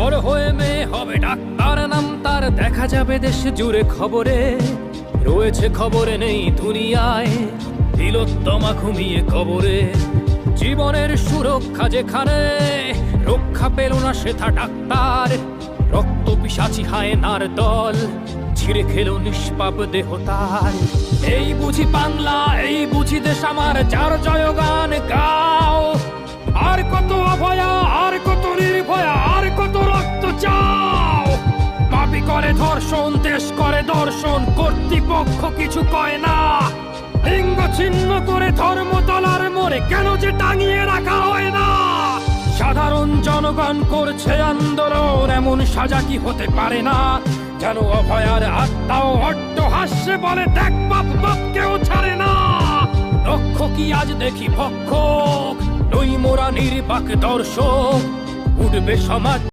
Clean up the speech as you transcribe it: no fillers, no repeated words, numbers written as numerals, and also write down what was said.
বড় হয়ে মেয়ে হবে ডাক্তার, নাম তার দেখা যাবে দেশ জুড়ে খবরে। রয়েছে খবরে নেই দুনিয়ায়, তিলোত্তমা ঘুমিয়ে কবরে। জীবনের সুরক্ষা যেখানে, রক্ষা পেল না সেথা ডাক্তার। রক্ত পিশাচি হায়নার দল, ছিঁড়ে খেলো নিষ্পাপ দেহ তার। এই বুঝি বাংলা, এই বুঝি দেশ আমার, যার জয়গান গাও। আর কত অভয়া, আর কত নির্ভয়া, আর কত রক্ত চাও। পাপী করে ধর্ষণ, দেশ করে দর্শন, কর্তৃপক্ষ কিছু কয় না। লিঙ্গ ছিন্ন করে ধর্মতলার মোড়ে কেন যে টাঙিয়ে রাখা হয় না। সাধারণ জনগণ করছে আন্দোলন, এমন সাজা কি হতে পারে না। যেন অভয়ার আত্মাও অট্ট হাস্যে বলে, দেখ বাপ বাপ কেউ ছাড়ে না। লক্ষ্য কি আজ দেখি ভক্ষক, নই মোরা নির্বাক দর্শক। উঠবে সমাজ।